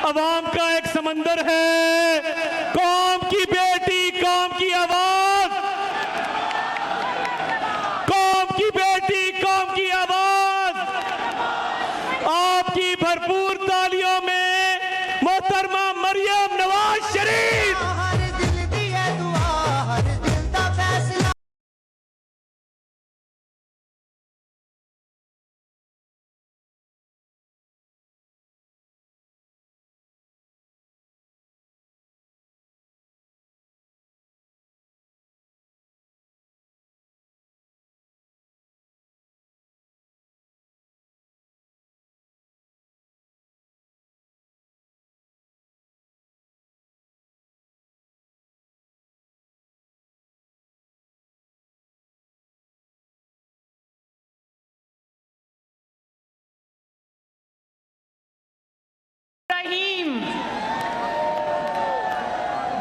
अवाम का एक समंदर है, कौम की बेटी, कौम की आवाज, कौम की बेटी, कौम की आवाज। आपकी भरपूर तालियों में मोहतरमा मरियम नवाज शरीफ।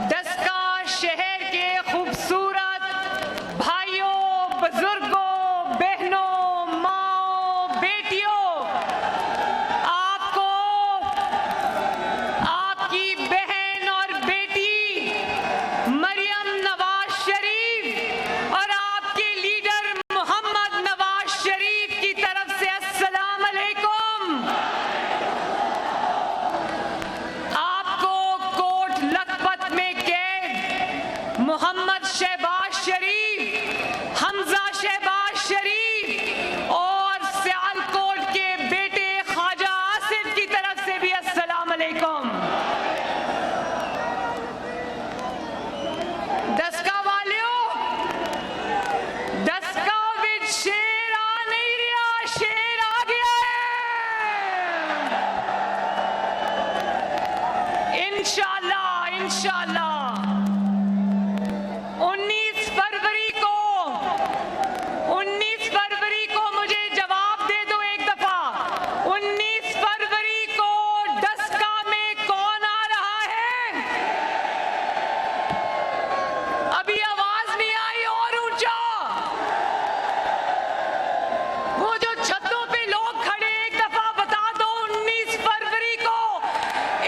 दस्का शहर के खूबसूरत भाइयों, बुजुर्गों, बहनों, माओ, बेटियों, आपको आपकी बहन और बेटी मरियम नवाज शरीफ और आपके लीडर मोहम्मद नवाज शरीफ की तरफ से अस्सलाम अलैकुम। मोहम्मद शहबाज शरीफ, हमजा शहबाज शरीफ और सियालकोट के बेटे ख्वाजा आसिफ की तरफ से भी अस्सलाम अलैकुम। दस्का वालियों, दस्का विच शेर आ नहीं रहा, शेर आ गया है इंशाअल्लाह, इंशाअल्लाह। 19 फरवरी को मुझे जवाब दे दो एक दफा, 19 फरवरी को दस्का में कौन आ रहा है? अभी आवाज नहीं आई, और ऊंचा। वो जो छतों पे लोग खड़े, एक दफा बता दो 19 फरवरी को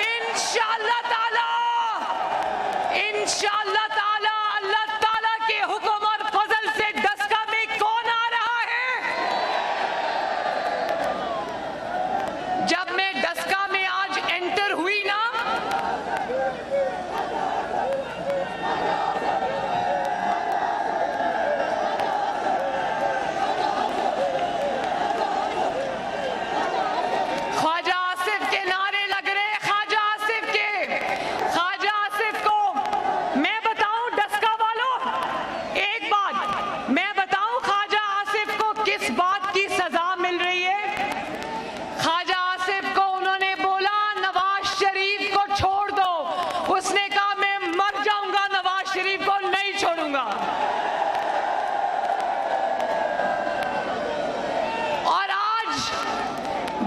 इंशाअल्लाह ताला, इंशाअल्लाह ताला, अल्लाह ताला के हुक्म और फजल से दस्का में कौन आ रहा है? जब मैं दस्का में आज एंटर हुई ना, ख्वाजा आसिफ के नारे लग रहे, ख्वाजा आसिफ के, ख्वाजा आसिफ को मैं बताऊं दस्का वालों, एक बात मैं बताऊं, ख्वाजा आसिफ को किस बात की सजा मिल रही है? ख्वाजा आसिफ को उन्होंने बोला नवाज शरीफ को छोड़ दो, उसने कहा मैं मर जाऊंगा, नवाज शरीफ को नहीं छोड़ूंगा। और आज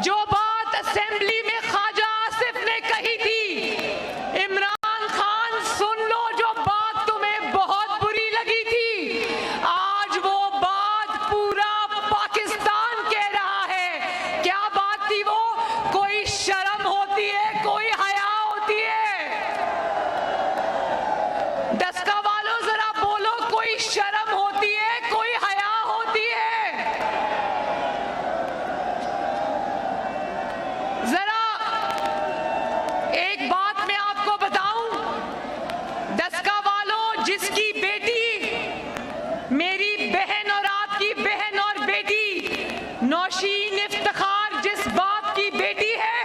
जो बात असेंबली में ख्वाजा आसिफ ने कही थी, इमरान खान सुन लो, जो बात तुम्हें बहुत बुरी लगी थी, आज वो बात पूरा पाकिस्तान कह रहा है। क्या बात थी वो? कोई शर्म होती है, कोई हया होती है? दस्का वालों जरा बोलो, कोई शर्म होती है, कोई हया होती है? जरा एक बात मैं आपको बताऊं, दस्का वालों, जिसकी बेटी, मेरी बहन और आपकी बहन और बेटी नौशीन इफ्तिखार जिस बाप की बेटी है,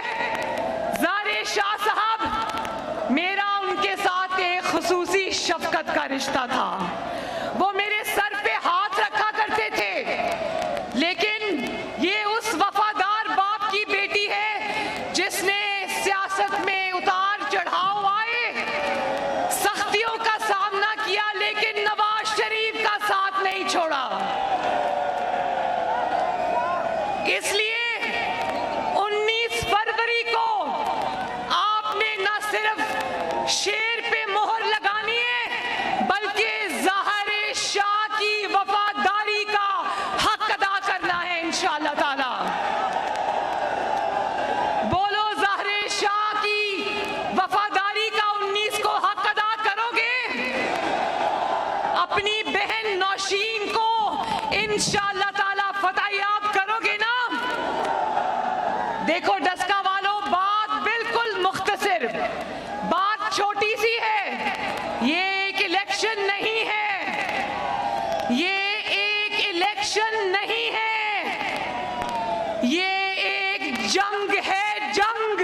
ज़ारे शाह साहब, मेरा उनके साथ एक खुसूसी शफकत का रिश्ता था। वो मेरे सर पे हाथ रखा करते थे, लेकिन ये उस वफादार बाप की बेटी है जिसने सियासत में उतार चढ़ाव आए, सख्तियों का सामना किया, लेकिन नवाज शरीफ का साथ नहीं छोड़ा। इसलिए 19 फरवरी को आपने न सिर्फ शेर पे मोहर लगानी है, बल्कि ज़ाहिर शाह की वफादारी का हक अदा करना है इंशाअल्लाह ताला। बोलो ज़ाहिर शाह की इंशाअल्लाह ताला फतह आप करोगे ना। देखो डस्का वालों, बात बिल्कुल मुख्तसर, बात छोटी सी है। ये एक इलेक्शन नहीं है, ये एक इलेक्शन नहीं है, ये एक जंग है, जंग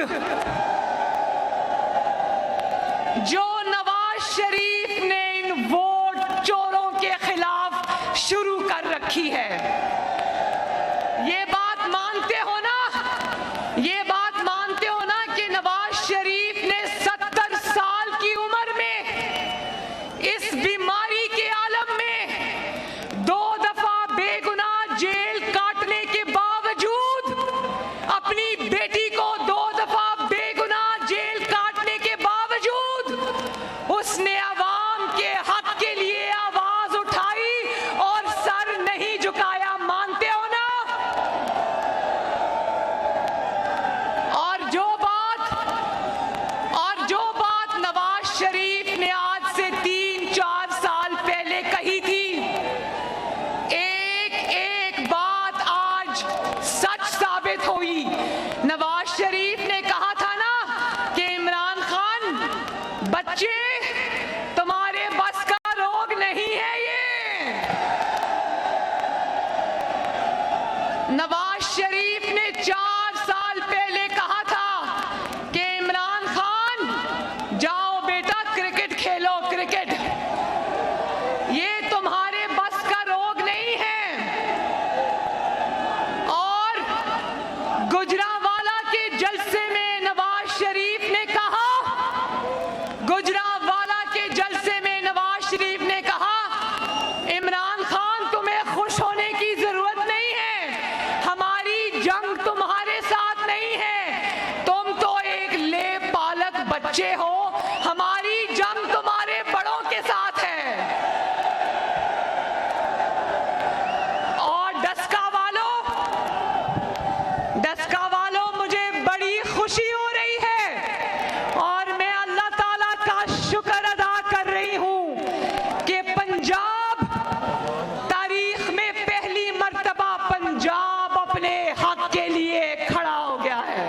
जो नवाज शरीफ ने इन वोट चोरों के खिलाफ शुरू कर रखी है। ये बात मानते हो ना, ये बात मानते हो ना कि नवाज शरीफ ने 70 साल की उम्र में इस बीमारी के आलम में 2 दफा बेगुनाह जेल काटने के बावजूद, अपनी बेटी को 2 दफा बेगुनाह जेल काटने के बावजूद उसने अवाम के हक के लिए आवाज उठाई और सर नहीं झुकाया। मानते हो ना? और जो बात नवाज शरीफ ने आज से 3-4 साल पहले कही थी, एक बात आज सच साबित हुई। नवाज शरीफ ने कहा था ना कि इमरान खान, बच्चे तुम्हारे बस का रोग नहीं है ये। नवाज शरीफ ने 4 साल पहले कहा था कि इमरान खान जाओ बेटा क्रिकेट खेलो, क्रिकेट, ये तुम्हारे बस का रोग नहीं है। और गुजरांवाला के जलसे में नवाज शरीफ ने कहा, गुजरांवाला के जलसे में नवाज शरीफ ने कहा, इमरान खान तुम्हें खुश होने की जरूरत नहीं है, हमारी जंग तुम्हारे साथ नहीं है, तुम तो एक लेब पालक बच्चे हो, हमारी जंग तुम्हारे बड़ों के साथ है। और डस्का वालों, मुझे बड़ी खुशी हो रही है और मैं अल्लाह ताला का शुक्र अदा कर रही हूं कि पंजाब, तारीख में पहली मर्तबा पंजाब अपने हक के लिए खड़ा हो गया है।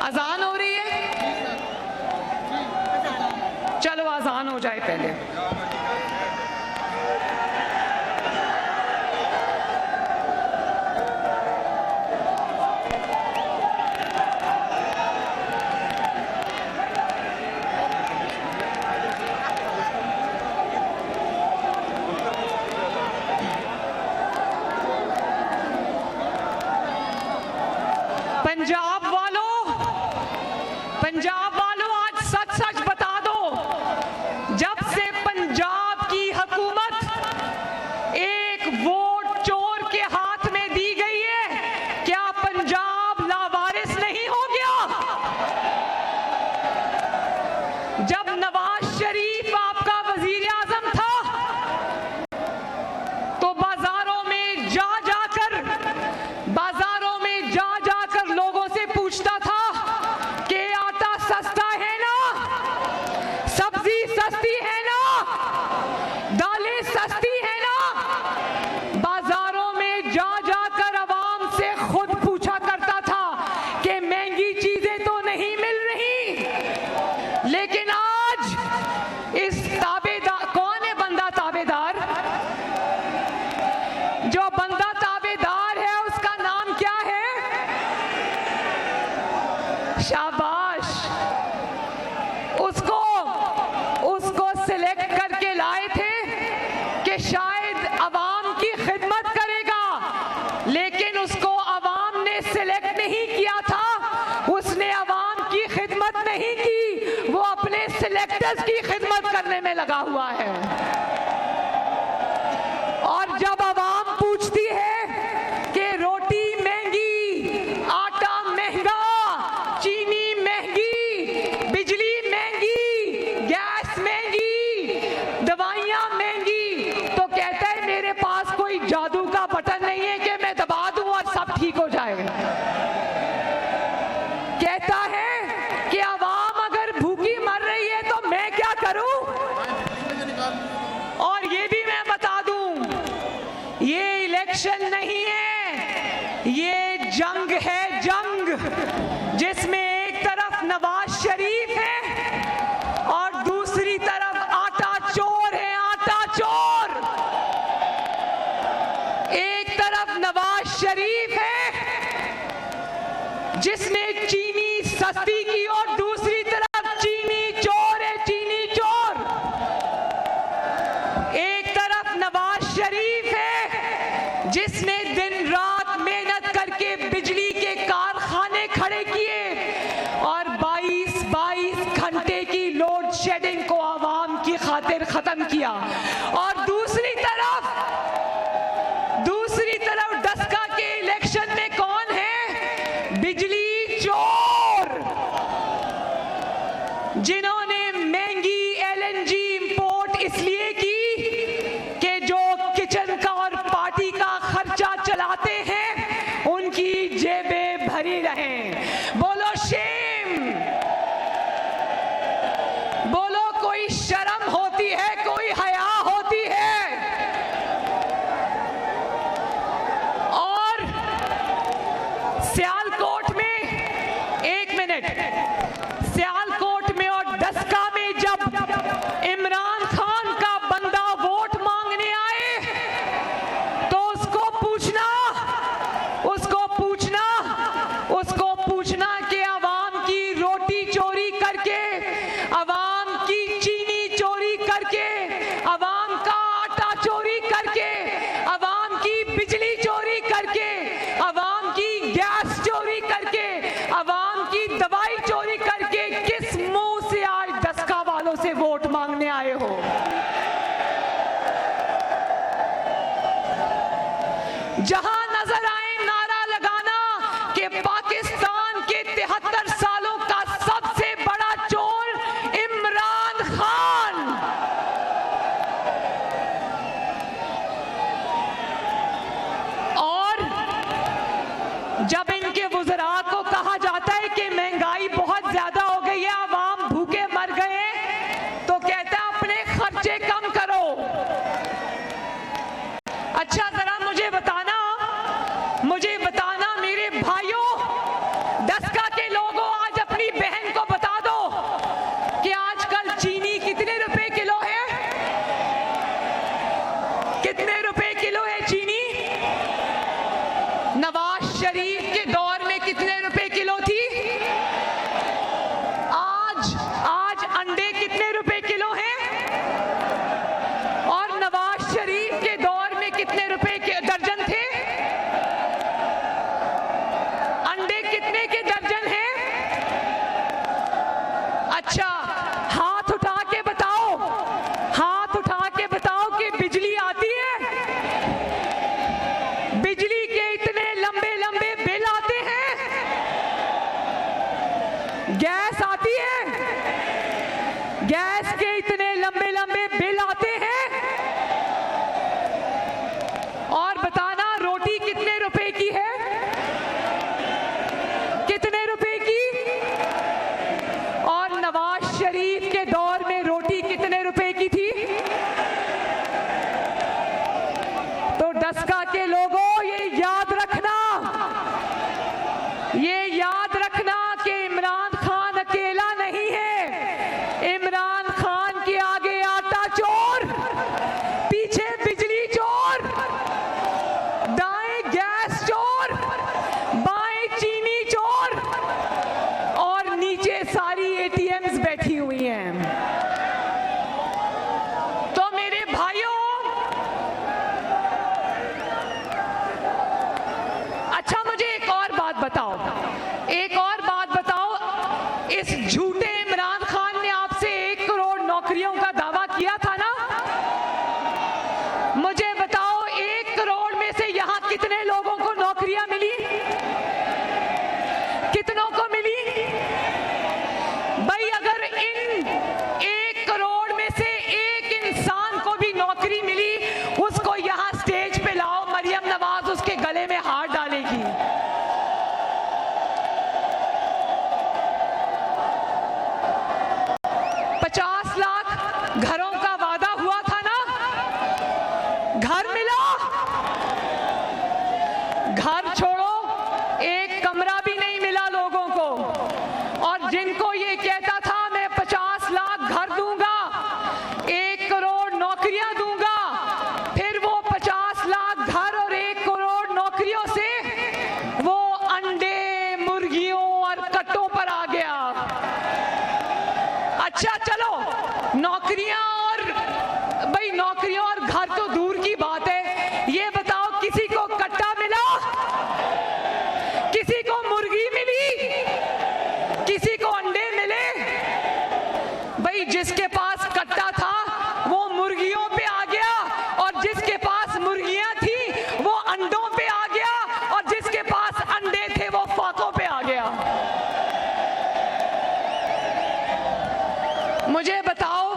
अजान हो रही है, चलो अजान हो जाए पहले। पंजाब वालों, आज सच सच बता दो, जब से पंजाब की हुकूमत एक वोट चोर के हाथ में दी गई है, क्या पंजाब लावारिस नहीं हो गया? जब नवाज शरीफ आपका वजीर आजम था तो बाजारों में जाकर लोगों से पूछता था कि आटा सस्ता है ना, सब्जी सस्ती है ना, दालें सस्ती है ना। बाजारों में जाकर आवाम से खुद पूछा करता था कि महंगी चीजें तो नहीं मिल रही। लेकिन आज इस ताबेदार, कौन है बंदा ताबेदार? जो बंदा ताबेदार है उसका नाम क्या है? शाबाश, उसको सिलेक्ट करके लाए थे कि शायद अवाम की खिदमत करेगा, लेकिन उसको अवाम ने सिलेक्ट नहीं किया था, उसने अवाम की खिदमत नहीं की, वो अपने सिलेक्टर्स की खिदमत करने में लगा हुआ है। और जब अवाम पूछती है कि रोटी महंगी, आटा महंगा, चीनी महंगी, बिजली महंगी, गैस महंगी, दवाइयां महंगी, तो कहता है मेरे पास कोई जादू का बटन नहीं है कि मैं दबा दूं और सब ठीक हो जाएगा। कहता है कि अवाम अगर भूखी मर रही है तो मैं क्या करूं? और ये जिसने चीनी सस्ती की और दूसरी तरफ चीनी चोर है, चीनी चोर। एक तरफ नवाज शरीफ है जिसने दिन रात मेहनत करके बिजली के कारखाने खड़े किए और 22 घंटे की लोड शेडिंग को आवाम की खातिर खत्म किया, और दूसरी तरफ डस्का के इलेक्शन में कौन है? बिजली चोर, जिन्होंने महंगी एलएनजी इंपोर्ट इसलिए की कि जो किचन का और पार्टी का खर्चा चलाते हैं उनकी जेबें भरी रहें। बोलो शेम, बोलो कोई शर्म होती है, कोई हया होती है। और सियालकोट में, एक मिनट, सियालकोट में और डस्का में जब इमरान खान का बंदा वोट मांगने आए तो उसको पूछना कि आवाम की रोटी चोरी करके, आवाम की चीनी चोरी करके, आवाम का आटा चोरी करके, आवाम की बिजली चोरी करके, आवाम की गैस चोरी करके, आवाम की दवाई चोरी करके किस मुंह से आज डस्का वालों से वोट मांगने आए हो? जहां नजर आए नारा लगाना कि पाकिस्तान के 73 सालों का सबसे बड़ा चोर इमरान खान। और जब इनके वुज़रा को कहा जाता है कि महंगाई बहुत ज्यादा हो गई है, आवाम भूखे मर गए, तो कहता है अपने खर्चे कम करो। अच्छा, जरा मुझे बताना मेरे भाइयों, डस्का के लोगों, आज अपनी बहन को बता दो कि आजकल चीनी कितने रुपए किलो है? कितने रुपए किलो है चीनी? नवाज शरीफ के दौर में कितने रुपए किलो थी? आज अंडे कितने रुपए किलो हैं? और नवाज शरीफ के दौर में कितने रुपए के दर्जन थे? अंडे कितने के दर्जन हैं? अच्छा, हाथ उठा के बताओ कि बिजली आती है? बिजली के इतने लंबे लंबे बिल आते हैं। गैस आती है? गैस के इतने लंबे लंबे बिल आते हैं। और बताना रोटी कितने रुपए की है? कितने रुपए की? और नवाज शरीफ के दौर में रोटी कितने रुपए की थी? तो डस्का के लोगों, ये याद रखना कि इमरान खान अकेला नहीं है। इमरान खान के आगे आटा चोर, पीछे बिजली चोर, दाएं गैस चोर, बाएं चीनी चोर, और नीचे सारी एटीएम्स बैठी हुई हैं। तो मेरे भाइयों, अच्छा मुझे एक और बात बताओ, इस झूठे इमरान खान ने आपसे 1 करोड़ नौकरियों का दावा किया था ना? मुझे बताओ, 1 करोड़ में से यहां कितने लोगों को नौकरियां मिली? कितनों को मिली? भाई, अगर इन 1 करोड़ में से एक इंसान को भी नौकरी मिली, उसको यहां स्टेज पे लाओ, मरियम नवाज उसके गले में हाथ डालेगी। घरों का वादा हुआ था ना? घर मिला? घर छोड़ो, एक कमरा भी नहीं मिला लोगों को। और जिनको ये कहता था मैं 50 लाख घर दूंगा, 1 करोड़ नौकरियां दूंगा, फिर वो 50 लाख घर और 1 करोड़ नौकरियों से वो अंडे, मुर्गी मुर्गियों और कट्टों पर आ गया। अच्छा चलो, नौकरियां और घर तो दूर की बात है, ये बताओ किसी को कट्टा मिला? किसी को मुर्गी मिली? किसी को अंडे मिले? भाई जिसके पास कट्टा था वो मुर्गियों पे आ गया, और जिसके पास मुर्गियां थी वो अंडों पे आ गया, और जिसके पास अंडे थे वो फाकों पे आ गया। मुझे बताओ,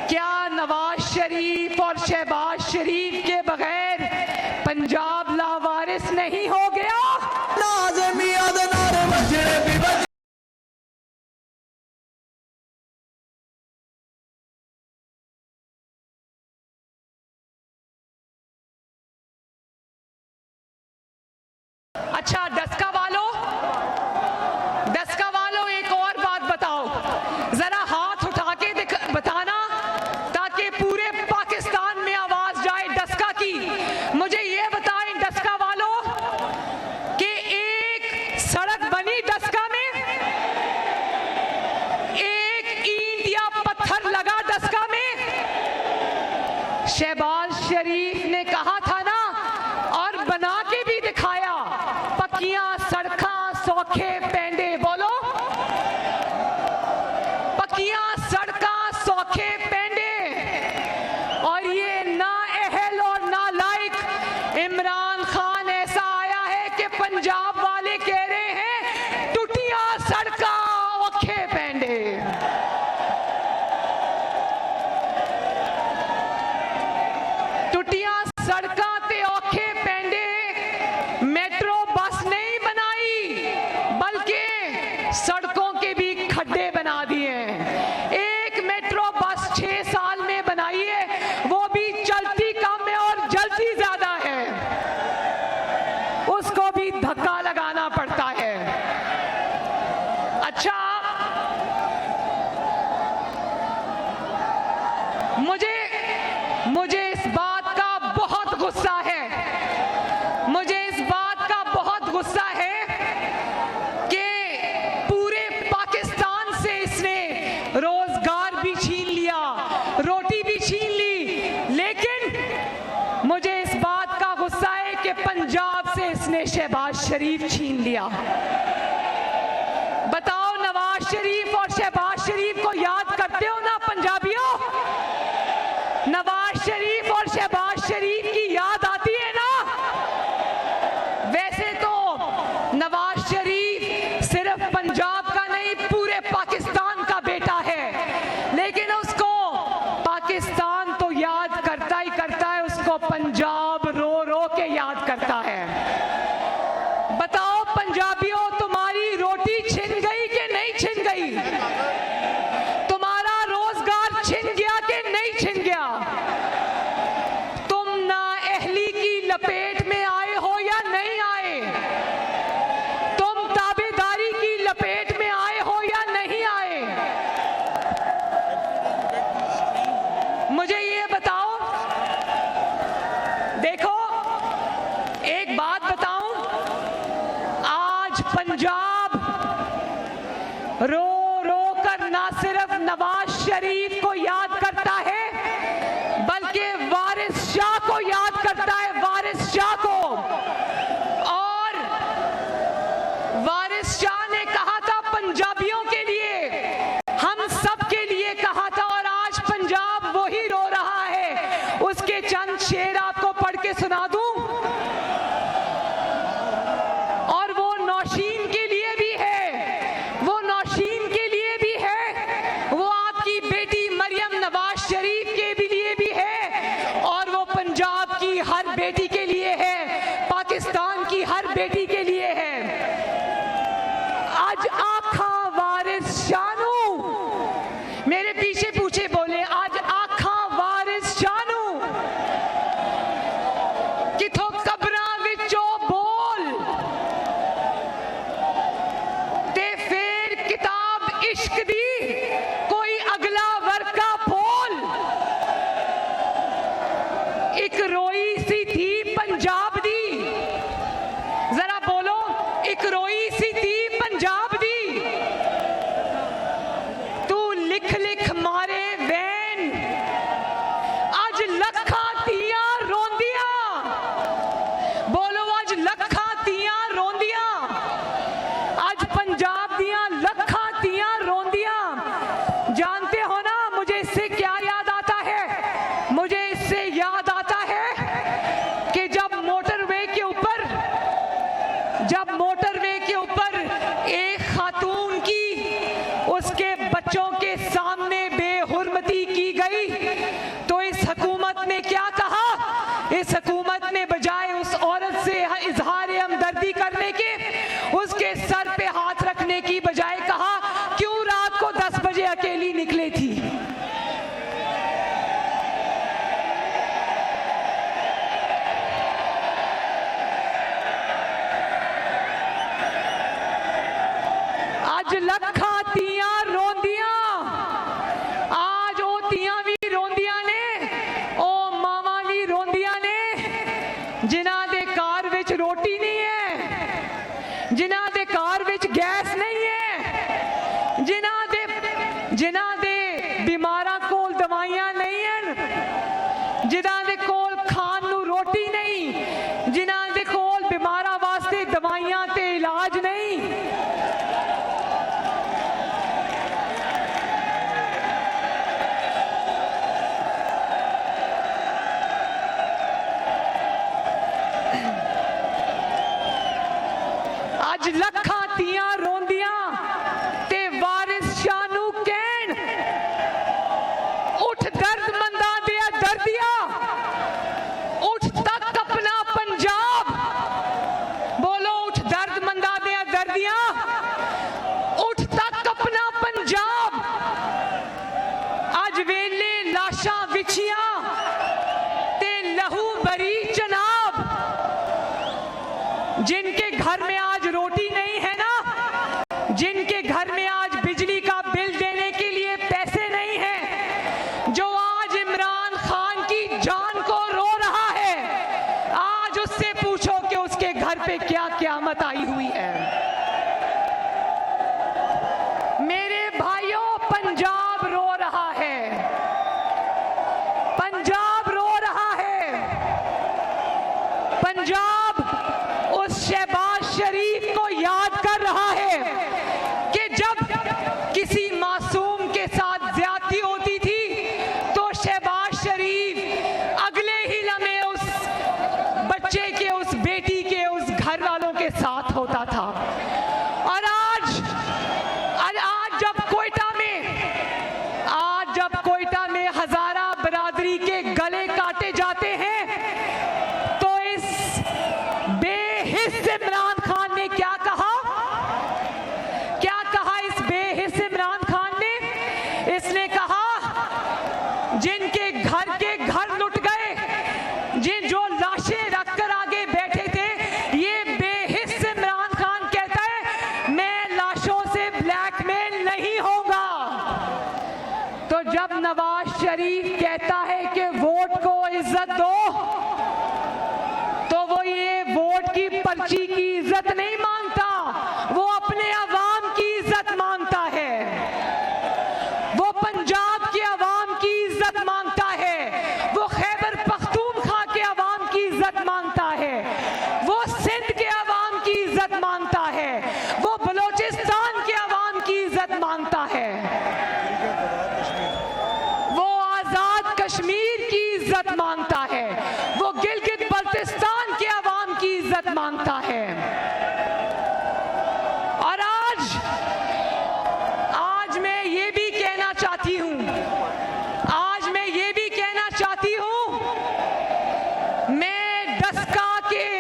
क्या नवाज शरीफ और शहबाज शरीफ के बगैर पंजाब लावारिस नहीं हो गया? अच्छा डस्का वालों एक और बात बताओ, जरा हाथ उठा के बताना ताकि पूरे पाकिस्तान में आवाज जाए डस्का की। मुझे ये बताएं डस्का वालों कि एक सड़क बनी डस्का में, एक ईंट या पत्थर लगा डस्का में? शहबाज शरीफ ने कहा था ना, और बना के भी दिखाया, पक्कियां सड़कां सौखे पेंडे। बोलो, पक्कियां सड़कां सौखे पेंडे। और ये ना अहल और ना लायक इमरान खान ऐसा आया है कि पंजाब वाले कह रहे हैं टूटियां सड़कां औखे पेंडे। टूटियां सड़कां ते औखे पेंडे मेट्रो बस नहीं बनाई, बल्कि सड़कों के भी खड्डे बना दिए। एक मेट्रो बस 6 साल में बनाई है, वो भी चलती कम है और जलती ज्यादा है, उसको भी धक्का लगाना पड़ता है। अच्छा, मुझे इस बात का बहुत गुस्सा है, मुझे इस बात का बहुत गुस्सा है कि पूरे पाकिस्तान से इसने रोजगार भी छीन लिया, रोटी भी छीन ली, लेकिन मुझे इस बात का गुस्सा है कि पंजाब से इसने शहबाज शरीफ छीन लिया। बताओ, नवाज शरीफ और शहबाज शरीफ को याद करते हो ना पंजाबियों? नवाज शरीफ और शहबाज शरीफ की याद आती है ना? वैसे तो नवाज शरीफ सिर्फ पंजाब का नहीं, पूरे पाकिस्तान का बेटा है, लेकिन उसको पाकिस्तान तो याद करता ही करता है, उसको पंजाब रो रो के याद करता है। बताओ पंजाबियों, तुम्हारी रोटी छिन गई कि नहीं छिन गई? तुम्हारा रोजगार छिन गया कि नहीं छिन गया? तुम नाअहली की लपेट में आए हो या नहीं आए? तुम ताबेदारी की लपेट में आए हो या नहीं आए? मुझे ये बताओ। देखो, एक बात बताऊं, आज पंजाब रो रो कर ना सिर्फ नवाज शरीफ को याद करता है, बल्कि वारिस शाह को याद करता है, वारिस शाह को। और वारिस शाह ने कहा था पंजाबियों के लिए, हम सब के लिए कहा था, और आज पंजाब वही रो रहा है। उसके चंद शेर आपको पढ़ के सुना दूं, और वो नौशीन के लिए भी है, वो नौशीन के लिए भी है, वो आपकी बेटी मरियम नवाज शरीफ के भी लिए भी है, और वो पंजाब की हर बेटी के लिए है, पाकिस्तान की हर बेटी के लिए है। आज आखा वारिस शानू, मेरे पीछे पूछे बोले, आज आखा वारिस शानू किथों कब्रां विचों बोल ते फेर किताब इश्क दी कोई अगला वर्का फोल। एक रोई सी थी पंजाब दी, जरा बोलो, एक रोई सी थी करने की बजाय कहा, क्यों रात को 10 बजे अकेली निकली थी? अज लखा तियां रोंदियां, आज ओ तियां भी रोंदियां ने, ओ मावां भी रोंदियां ने, जिन्हां दे घर विच रोटी नहीं है, जिन्हां दे घर विच गैस नहीं है, जिन्हां दे बीमारां कोल दवाइयां नहीं हैं, जिन्हां दे कोल खाण नूं रोटी नहीं, जिन्हां दे कोल बीमारां वास्ते दवाइयां ते इलाज नहीं। अज लखा तियां रोंदियां ते वारिस शाह नूं कहण, उठ दर्दमंदां दिया दर्दिया, उठ तक अपना पंजाब। बोलो उठ दर्दमंदां दिया दर्दिया, उठ तक अपना पंजाब। अज वेले लाशां विछियां ते लहू भरी जनाब, जिनके घर में आज रोटी नहीं है ना, जिनके घर में आज बिजली का बिल देने के लिए पैसे नहीं हैं, जो आज इमरान खान की जान को रो रहा है, आज उससे पूछो कि उसके घर पे क्या क़यामत आई हुई है। मेरे भाइयों, पंजाब रो रहा है, पंजाब रो रहा है। पंजाब उस शहबाज शरीफ को याद कर रहा है कि जब किसी मासूम के साथ ज्यादती होती थी तो शहबाज शरीफ अगले ही लम्हे उस बच्चे के, उस बेटी के, उस घर वालों के साथ होता था। और आज जब कोयटा में हजारा बरादरी के गले काटे जाते हैं, तो इस बेहिस इमरान खान ने क्या कहा? क्या कहा इस बेहिस इमरान खान ने? इसने कहा, जिनके घर के घर लुट गए, जो लाशें रखकर आगे बैठे थे, ये बेहिस इमरान खान कहता है मैं लाशों से ब्लैकमेल नहीं होगा। तो जब नवाज शरीफ कहता है कि वोट को इज्जत दो, तो वो ये वोट की पर्ची की इज्जत नहीं मांगता, वो अपने अवाम की इज्जत मांगता है, वो पंजाब के अवाम की इज्जत मांगता है, वो खैबर पख्तूनख्वा के अवाम की इज्जत मांगता है, वो सिंध के अवाम की इज्जत मांगता है, वो बलोचिस्तान के अवाम की इज्जत मांगता है, वो आजाद कश्मीर की इज्जत मांगता है, वो गिलगित बल्तिस्तान के अवाम की इज्जत मांगता है। और आज मैं ये भी कहना चाहती हूं, आज मैं ये भी कहना चाहती हूं, मैं डस्का के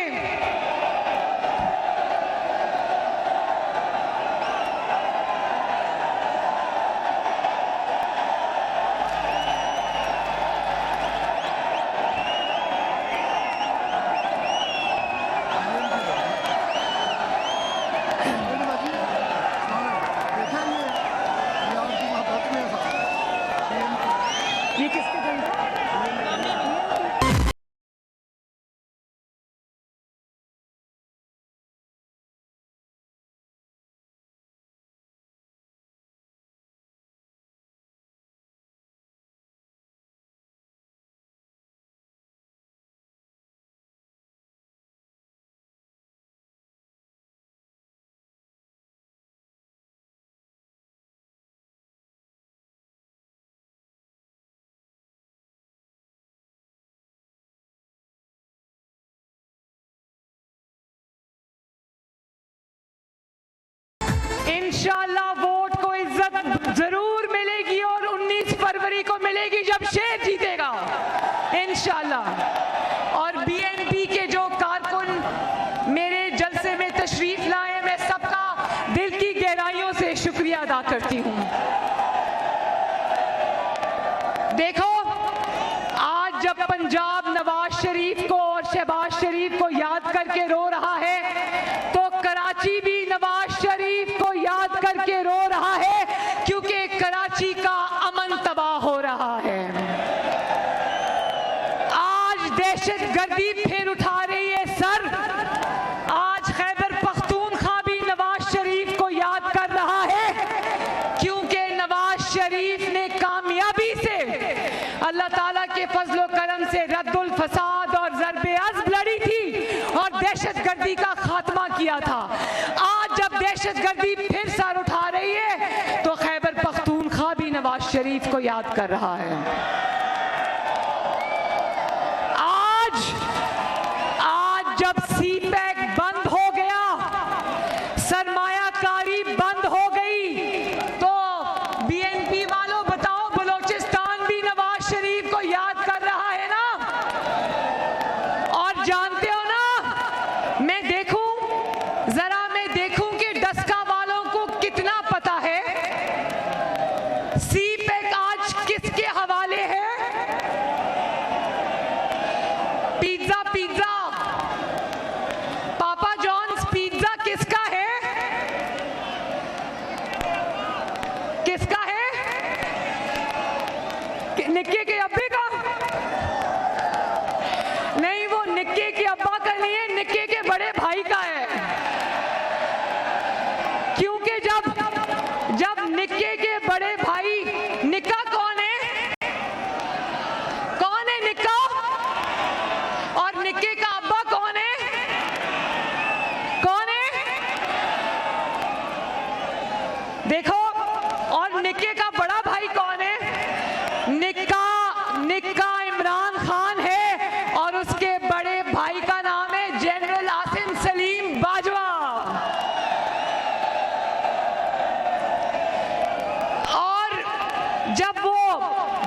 ये किसके इंशाल्लाह वोट को इज्जत जरूर मिलेगी और 19 फरवरी को मिलेगी जब शेर जीतेगा इंशाल्लाह। और बीएनपी के जो कारकुन मेरे जलसे में तशरीफ लाए, मैं सबका दिल की गहराई शुक्रिया अदा करती हूं। देखो, आज जब पंजाब नवाज शरीफ को और शहबाज शरीफ को याद करके रो रहा है, तो कराची भी नवाज शरीफ को याद करके रो रहा है, क्योंकि कराची का अमन तबाह हो रहा है। आज दहशतगर्दी फिर उठा रही है सर। आज खैबर पख्तूनख्वा भी नवाज शरीफ को याद कर रहा है, क्योंकि नवाज शरीफ ने कामयाबी से अल्लाह ताला के फजलो करम से रद्दुल फसाद और ज़रबे अज़्ब लड़ी थी और दहशतगर्दी का खात्मा किया था। आज जब दहशतगर्दी फिर सर उठा रही है, तो खैबर पख्तूनख्वा भी नवाज शरीफ को याद कर रहा है। आज जब सीपैक बंद हो गया, सरमायाकारी बंद हो गई, तो बीएनपी वालों बताओ, बलोचिस्तान भी नवाज शरीफ को याद कर रहा है ना? और जानते हो ना, मैं देखूं कि डस्का वालों को कितना पता है सीपैक आज किसके हवाले है। पिज्जा पापा जॉन्स पिज्जा किसका है? निक्के के अब्बे का नहीं, वो निक्के के अब्बा का नहीं है, निक्के के बड़े भाई का है। क्योंकि जब निक्के के बड़े भाई, निक्का कौन है निक्का? और निक्के का अब्बा कौन है? देखो, और निक्के का बड़ा भाई कौन है? निक्का इमरान खान है, और उसके बड़े भाई का नाम है जनरल आसिम सलीम बाजवा। और जब वो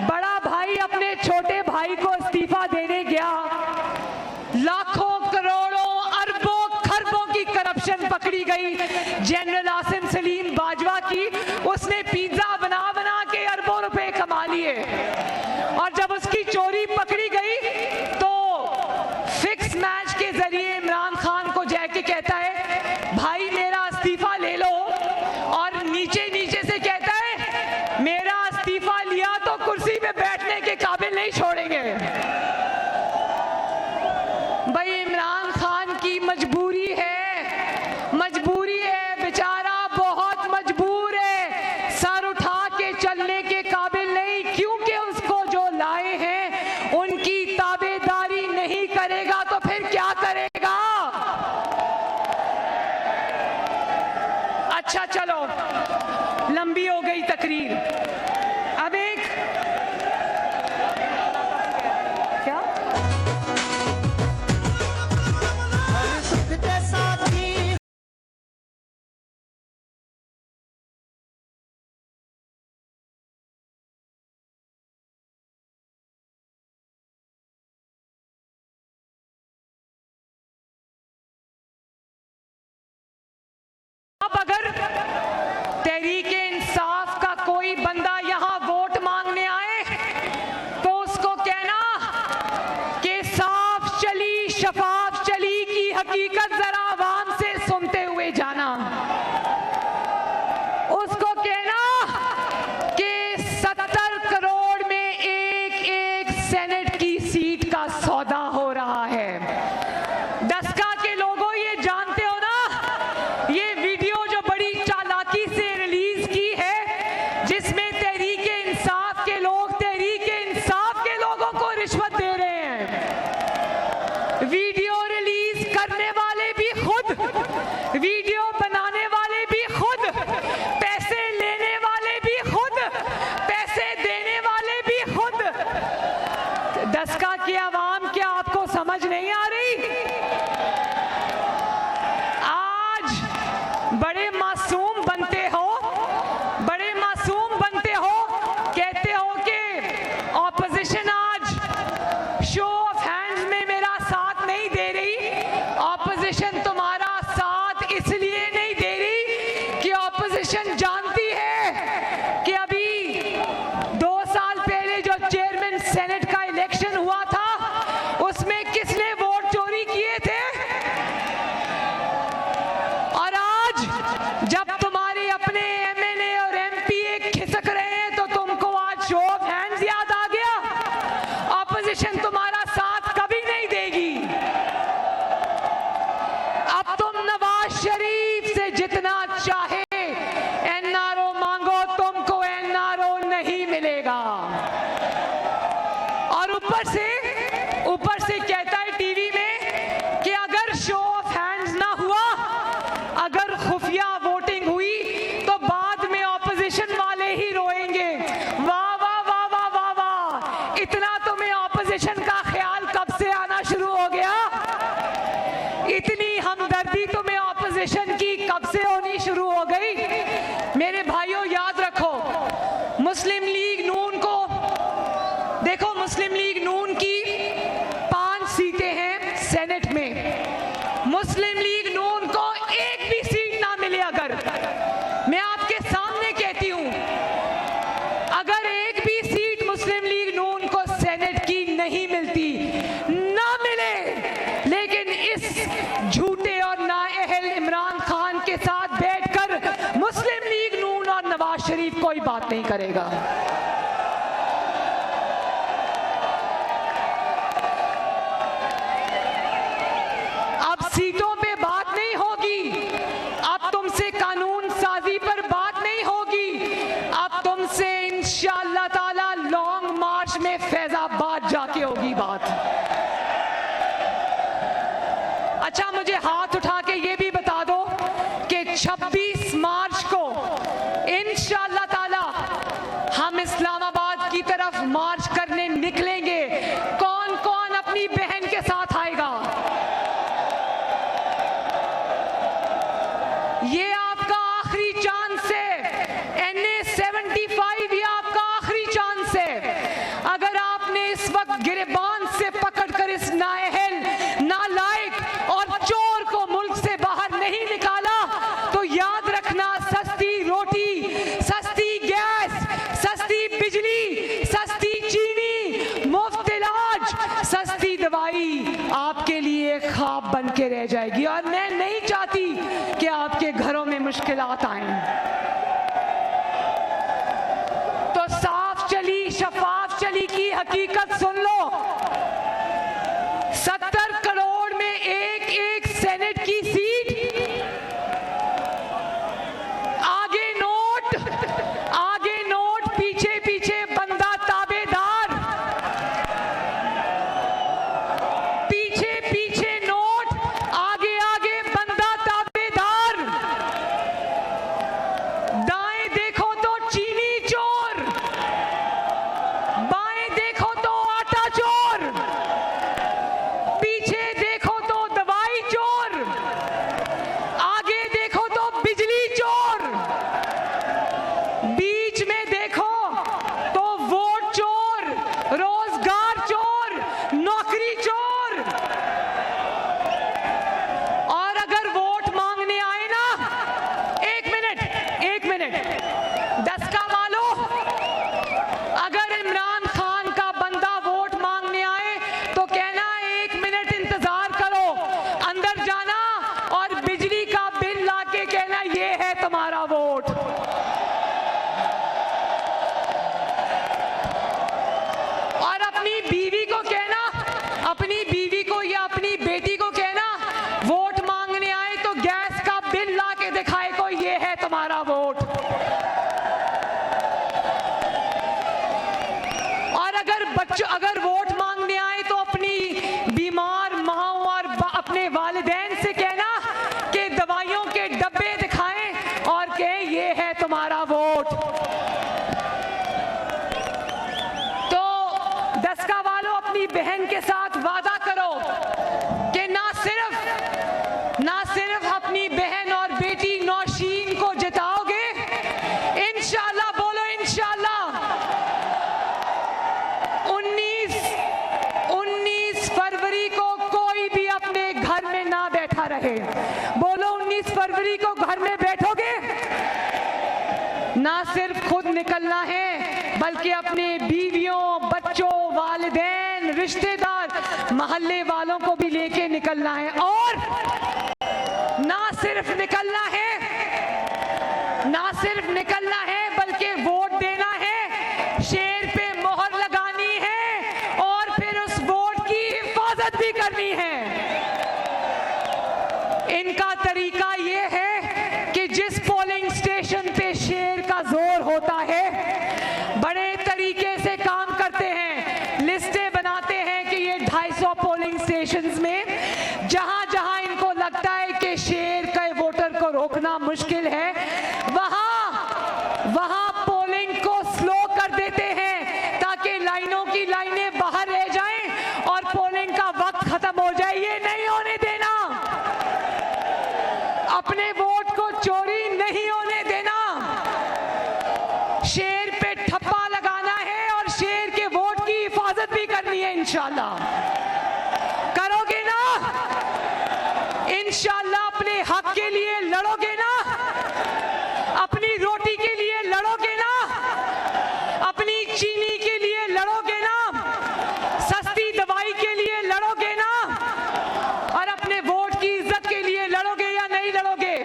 बड़ा भाई अपने छोटे भाई को इस्तीफा देने गया, लाखों करोड़ों अरबों खरबों की करप्शन पकड़ी गई जनरल आसिम सलीम बाजवा की। उसने पिज्जा बना के अरबों रुपए कमा लिए, और जब उसकी चोरी पकड़ी गई, तो फिक्स मैच के जरिए इमरान खान को जाके कहता है, भाई मेरा इस्तीफा ले लो, और नीचे से कहता है, मेरा इस्तीफा लिया तो कुर्सी पे बैठने के काबिल नहीं छोड़ेंगे। भाई इमरान खान की मजबूरी है, बेचारा बहुत मजबूर है, सर उठा के चलने के काबिल नहीं, क्योंकि उसको जो लाए हैं उनकी ताबेदारी नहीं करेगा तो फिर क्या करेगा? अच्छा चलो, लंबी हो गई तकरीर। अब एक क्या अब अगर तहरीके इंसाफ का कोई बंदा यहां वोट मांगने आए, तो उसको कहना कि साफ चली शफाफ चली की हकीकत जरा आवाम से सुनते हुए जाना। उसको कहना कि 70 करोड़ में एक सेनेट की सीट का सौदा हो रहा है। डस्का के लोगों, ये जानते हो ना, ये वीडियो जो बड़ी चालाकी से रिलीज शरीफ कोई बात नहीं करेगा। अब सीटों पे बात नहीं होगी, अब तुमसे कानून साजी पर बात नहीं होगी, अब तुमसे इंशाअल्लाह ताला लॉन्ग मार्च में फैजाबाद जाके होगी बात। अच्छा, मुझे हाथ उठा के ये भी बता दो कि 26 मार्च को इंशाअल्लाह ताला हम इस्लामाबाद की तरफ मार्च करने निकलेंगे। कौन कौन अपनी बहन के साथ आएगा? ये आपका आखिरी चांस है। NA 75 ये आपका आखिरी चांस है। अगर आपने इस वक्त गिरबान से पकड़कर इस नाअहल, नालायक और चोर को मुल्क से बाहर नहीं निकाला तो याद रखना, सस्ती रोटी, सस्ती गैस, सस्ती बिजली, सस्ती चीनी, मुफ्त इलाज, सस्ती दवाई आपके लिए ख्वाब बन के रह जाएगी। और मैं नहीं चाहती कि आपके घरों में मुश्किलात आएं। तो साफ चली, शफाफ चली की हकीकत सुन लो। 70 करोड़ में एक सेनेट की सीट, आगे नोट, पीछे पीछे बंदा ताबेदार, पीछे पीछे नोट, आगे आगे बंदा ताबेदार, दाएं देखो तो चीनी चोर, बाएं देखो तो आटा चोर, पीछे देखो तो दवाई चोर, आगे देखो तो बिजली चोर, बीच में देखो तो वोट चोर, रोजगार चोर, नौकरी चोर। और अगर वोट मांगने आए ना, एक मिनट, दस्का वालों, अगर इमरान खान का बंदा वोट मांगने आए तो कहना 1 मिनट इंतजार करो, अंदर जाना और बिजली का बिल लाके कहना ये है तुम्हारा वोट। और अपनी बीवी को कहना, अपनी बीवी को या अपनी बेटी को कहना, वोट मांगने आए तो गैस का बिल लाके दिखाए को ये है तुम्हारा वोट। और अगर वोट मांगने आए तो अपनी बीमार माँ और अपने वालिदैन से कहना कि दवाइयों के डब्बे दिखाएं और कहें ये है तुम्हारा वोट। तो दस्का वालों, अपनी बहन के साथ वादा करो कि ना सिर्फ अपनी बहन और बेटी नौशीन को जिताओगे, इंशाअल्लाह, बोलो इंशाअल्लाह, 19 फरवरी को कोई भी अपने घर में ना बैठा रहे। बोलो 19 फरवरी को घर में बैठोगे? ना सिर्फ खुद निकलना है बल्कि अपने बीवियों, बच्चों, वालिदैन, रिश्तेदार, मोहल्ले वालों को भी लेके निकलना है। और ना सिर्फ निकलना है बल्कि वोट देना है, शेर पे मोहर लगानी है और फिर उस वोट की हिफाजत भी करनी है। इनका तरीका ये है कि जिस पोलिंग स्टेशन पे शेर का जोर होता है, बड़े तरीके से काम करते हैं, लिस्टें बनाते हैं कि ये 250 पोलिंग स्टेशंस में जहां जहां इनको लगता है कि शेर के वोटर को रोकना मुश्किल है, वहां पोलिंग को स्लो कर देते हैं ताकि लाइनों की लाइनें बाहर रह जाएं और पोलिंग का वक्त खत्म हो जाए। ये नहीं होने देना, अपने वोट को चोरी नहीं होने देना। शेर पे ठप्पा लगाना है और शेर के वोट की हिफाजत भी करनी है। इंशाअल्लाह करोगे ना? इंशाअल्लाह अपने हक के लिए लड़ोगे ना? अपनी रोटी के लिए लड़ोगे ना? अपनी चीनी के लिए लड़ोगे ना? सस्ती दवाई के लिए लड़ोगे ना? और अपने वोट की इज्जत के लिए लड़ोगे या नहीं लड़ोगे?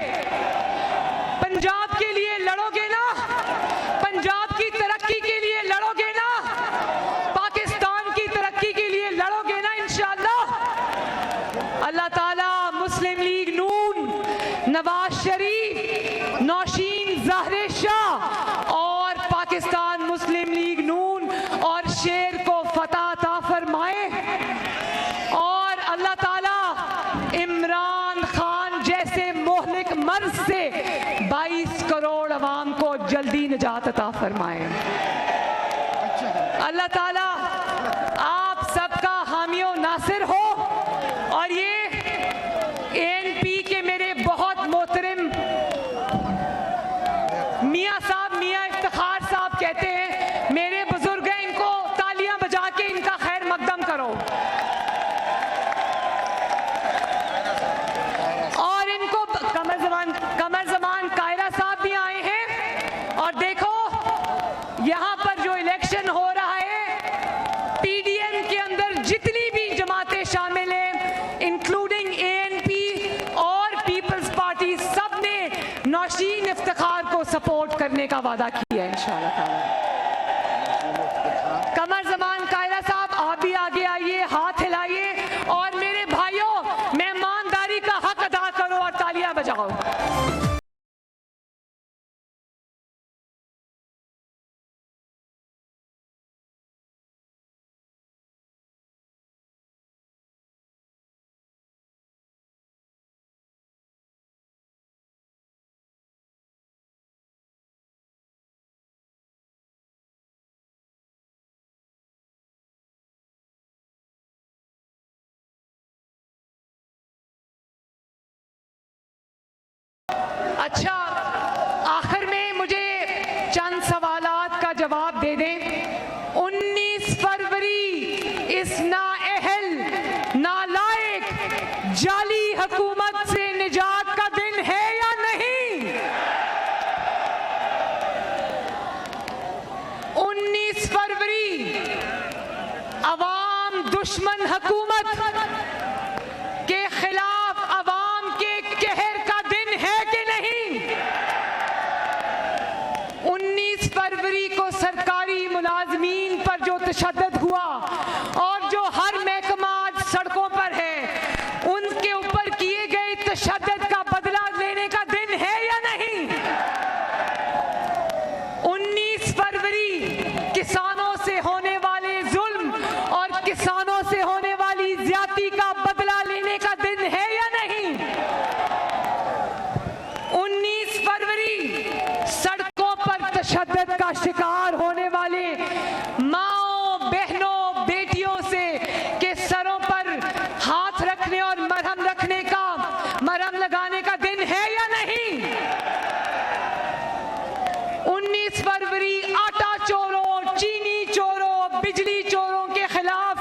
पंजाब के लिए लड़ोगे ना? करोड़ अवाम को जल्दी निजात अता फरमाए। अल्लाह ताला आप सबका हामी और नासिर हो। और ये ANP के मेरे बहुत मोहतरम मियाँ साहब, मियाँ इफ्तिखार साहब कहते हैं मेरे बुजुर्ग हैं, इनको तालियां बजा के इनका खैर मकदम करो। और इनको कमर जमान कायरा साहब भी आए हैं। और देखो यहाँ पर जो इलेक्शन हो रहा है, PDM के अंदर जितनी भी जमातें शामिल हैं इंक्लूडिंग ANP और पीपल्स पार्टी, सब ने नौशीन इफ्तिखार को सपोर्ट करने का वादा किया है इंशाअल्लाह ताला। कमर जमान कायरा साहब आप भी आगे आइए, हाथ हिलाइए और मेरे भाइयों मेहमानदारी का हक अदा करो और तालियां बजाओ। अच्छा, आखिर में मुझे चंद सवालात का जवाब दे दें। 19 फरवरी इस नाअहल, नालायक, जाली हुकूमत से निजात का दिन है या नहीं? 19 फरवरी अवाम दुश्मन हुकूमत के खिलाफ अवाम के कहर का दिन है कि नहीं? 19 फरवरी को सरकारी मुलाजमीन पर जो तशद्दुद हुआ और जो हर महकमा आज सड़कों पर है, उनके ऊपर किए गए तशद्दुद का बदला लेने का दिन है या नहीं? 19 फरवरी किसानों से होने वाले जुल्म और किसानों से होने वाली ज्यादती का बदला लेने का दिन है या नहीं? 19 फरवरी सड़कों पर तशद्दुद का शिकार होने वाले माओ, बहनों, बेटियों से के सरों पर हाथ रखने और मरहम लगाने का दिन है या नहीं? 19 फरवरी आटा चोरों, चीनी चोरों, बिजली चोरों के खिलाफ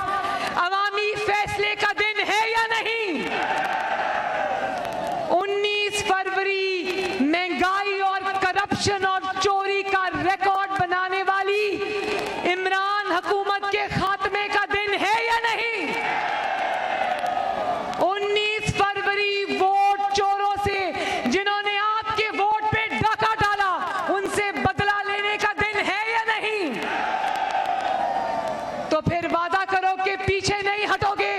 अवामी फैसले का दिन है या नहीं? 19 फरवरी महंगाई और करप्शन और चोरी का रिकॉर्ड बनाने वाली इमरान हुकूमत के खात्मे का दिन है या नहीं? 19 फरवरी वोट चोरों से, जिन्होंने आपके वोट पे डाका डाला, उनसे बदला लेने का दिन है या नहीं? तो फिर वादा करो कि पीछे नहीं हटोगे।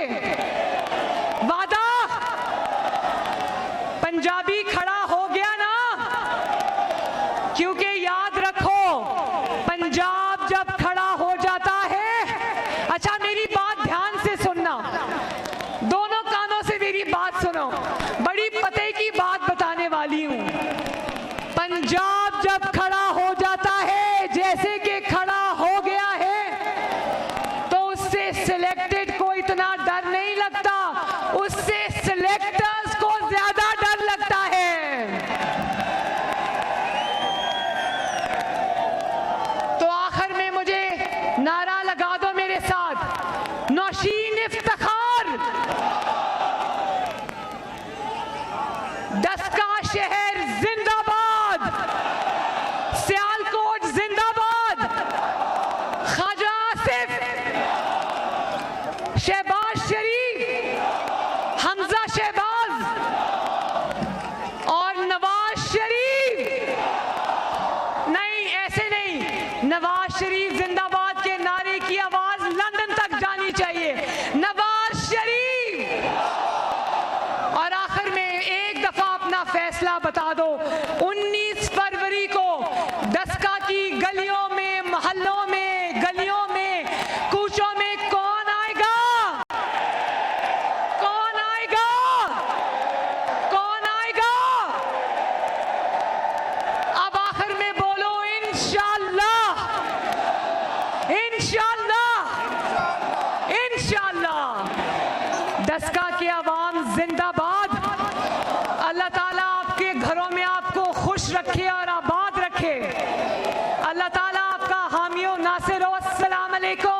वादा पंजाबी खड़ा हो गया ना? क्योंकि याद रखो, पंजाब जब खड़ा हो जाता है, अच्छा मेरी बात ध्यान से सुनना, दोनों कानों से मेरी बात सुनो, बड़ी पते की बात बताने वाली हूं। पंजाब जब खड़ा हो जाता है, जैसे कि खड़ा हो गया है, तो उससे सिलेक्टेड को इतना डर नहीं लगता, उससे सिलेक्टर्स को ज्यादा डर लगता है। डस्का के अवाम जिंदाबाद। अल्लाह ताला आपके घरों में आपको खुश रखे और आबाद रखे। अल्लाह ताला आपका हामी और नासिर हो। अस्सलाम अलैकुम।